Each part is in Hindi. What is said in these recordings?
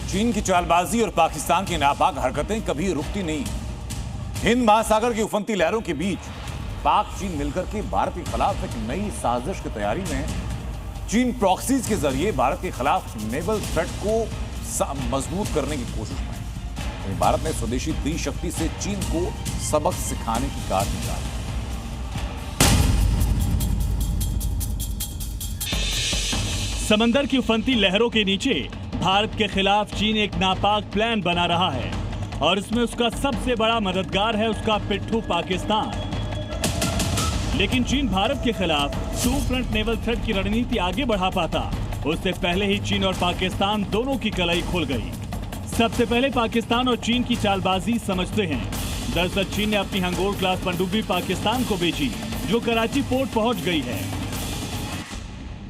चीन की चालबाजी और पाकिस्तान की नापाक हरकतें कभी रुकती नहीं। हिंद महासागर की उफनती लहरों के बीच पाक चीन मिलकर के भारत के खिलाफ एक नई साजिश की तैयारी में चीन प्रॉक्सीज के जरिए भारत के खिलाफ नेवल थ्रेट को मजबूत करने की कोशिश में भारत ने स्वदेशी त्रिशक्ति से चीन को सबक सिखाने की कार निकाली। समंदर की उफनती लहरों के नीचे भारत के खिलाफ चीन एक नापाक प्लान बना रहा है और इसमें उसका सबसे बड़ा मददगार है उसका पिट्ठू पाकिस्तान। लेकिन चीन भारत के खिलाफ टू फ्रंट नेवल थ्रेट की रणनीति आगे बढ़ा पाता उससे पहले ही चीन और पाकिस्तान दोनों की कलाई खुल गई। सबसे पहले पाकिस्तान और चीन की चालबाजी समझते हैं। दरअसल चीन ने अपनी हंगोर क्लास पनडुब्बी पाकिस्तान को बेची जो कराची पोर्ट पहुंच गई है।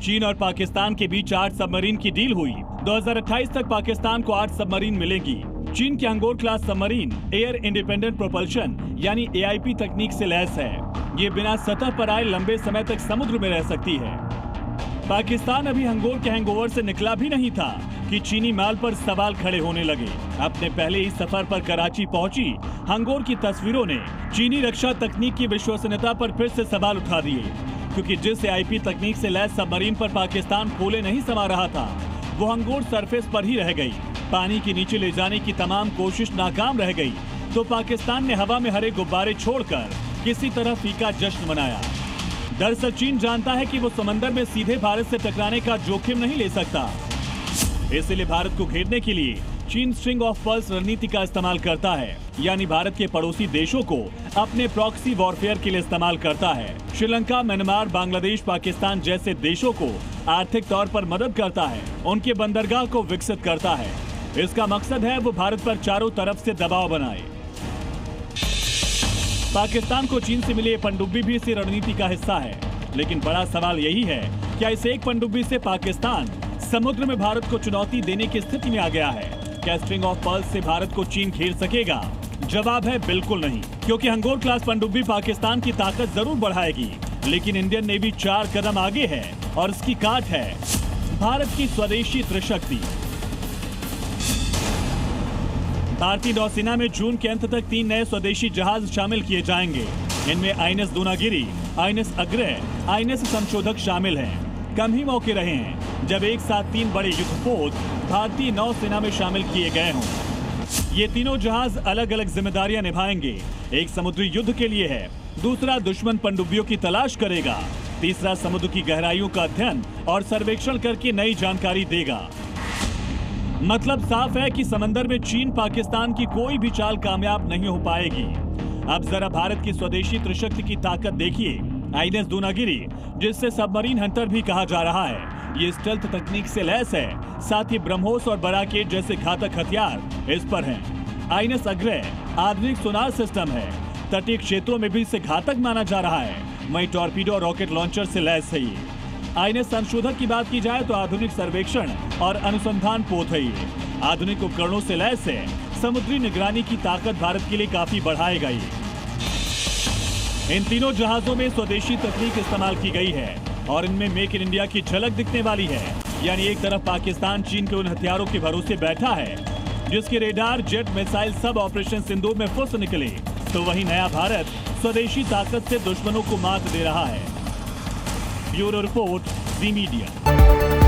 चीन और पाकिस्तान के बीच 8 सबमरीन की डील हुई। 2028 तक पाकिस्तान को 8 सबमरीन मिलेगी। चीन की Hangor class submarine air independent propulsion यानी AIP तकनीक से लैस है। ये बिना सतह पर आए लंबे समय तक समुद्र में रह सकती है। पाकिस्तान अभी हंगोर के हैंगओवर से निकला भी नहीं था कि चीनी माल पर सवाल खड़े होने लगे। अपने पहले ही सफर पर कराची पहुंची हंगोर की तस्वीरों ने चीनी रक्षा तकनीक की विश्वसनीयता पर फिर से सवाल उठा दिए, क्योंकि जिस AIP तकनीक से लैस सबमरीन पर पाकिस्तान खोले नहीं समा रहा था वो हंगोर सरफेस पर ही रह गई। पानी के नीचे ले जाने की तमाम कोशिश नाकाम रह गई तो पाकिस्तान ने हवा में हरे गुब्बारे छोड़कर किसी तरह फीका जश्न मनाया। दरअसल चीन जानता है कि वो समंदर में सीधे भारत से टकराने का जोखिम नहीं ले सकता, इसलिए भारत को घेरने के लिए चीन स्ट्रिंग ऑफ पर्ल्स रणनीति का इस्तेमाल करता है, यानी भारत के पड़ोसी देशों को अपने प्रॉक्सी वॉरफेयर के लिए इस्तेमाल करता है। श्रीलंका, म्यांमार, बांग्लादेश, पाकिस्तान जैसे देशों को आर्थिक तौर पर मदद करता है, उनके बंदरगाह को विकसित करता है। इसका मकसद है वो भारत पर चारों तरफ से दबाव बनाए। पाकिस्तान को चीन से मिली पनडुब्बी भी इसी रणनीति का हिस्सा है, लेकिन बड़ा सवाल यही है क्या इस एक पनडुब्बी से पाकिस्तान समुद्र में भारत को चुनौती देने की स्थिति में आ गया है? क्या स्ट्रिंग ऑफ पर्ल्स से भारत को चीन घेर सकेगा? जवाब है बिल्कुल नहीं, क्योंकि हंगोर क्लास पनडुब्बी पाकिस्तान की ताकत जरूर बढ़ाएगी, लेकिन इंडियन नेवी 4 कदम आगे है और इसकी काट है भारत की स्वदेशी त्रिशक्ति। भारतीय नौसेना में जून के अंत तक 3 नए स्वदेशी जहाज शामिल किए जाएंगे। इनमें INS Dunagiri, INS Agray, INS संशोधक शामिल हैं। कम ही मौके रहे हैं जब एक साथ 3 बड़े युद्धपोत भारतीय नौसेना में शामिल किए गए हों। ये तीनों जहाज अलग अलग जिम्मेदारियां निभाएंगे। एक समुद्री युद्ध के लिए है, दूसरा दुश्मन पनडुब्बियों की तलाश करेगा, तीसरा समुद्र की गहराइयों का अध्ययन और सर्वेक्षण करके नई जानकारी देगा। मतलब साफ है कि समंदर में चीन पाकिस्तान की कोई भी चाल कामयाब नहीं हो पाएगी। अब जरा भारत की स्वदेशी त्रिशक्ति की ताकत देखिए। INS दूनागिरी, जिससे सबमरीन हंटर भी कहा जा रहा है, ये स्टेल्थ तकनीक से लैस है। साथ ही ब्रह्मोस और बराकेट जैसे घातक हथियार इस पर हैं। INS अग्रय आधुनिक सोनार सिस्टम है, तटीय क्षेत्रों में भी इसे घातक माना जा रहा है। वहीं टॉर्पीडो और रॉकेट लॉन्चर से लैस है ये। INS संशोधक की बात की जाए तो आधुनिक सर्वेक्षण और अनुसंधान पोत है ये। आधुनिक उपकरणों से लैस है, समुद्री निगरानी की ताकत भारत के लिए काफी बढ़ाएगा ये। इन तीनों जहाजों में स्वदेशी तकनीक इस्तेमाल की गई है और इनमें मेक इन इंडिया की झलक दिखने वाली है। यानी एक तरफ पाकिस्तान चीन के उन हथियारों के भरोसे बैठा है जिसके रेडार, जेट, मिसाइल सब ऑपरेशन सिंदूर में फुर्स निकले, तो वहीं नया भारत स्वदेशी ताकत से दुश्मनों को मात दे रहा है। ब्यूरो रिपोर्ट, ज़ी मीडिया।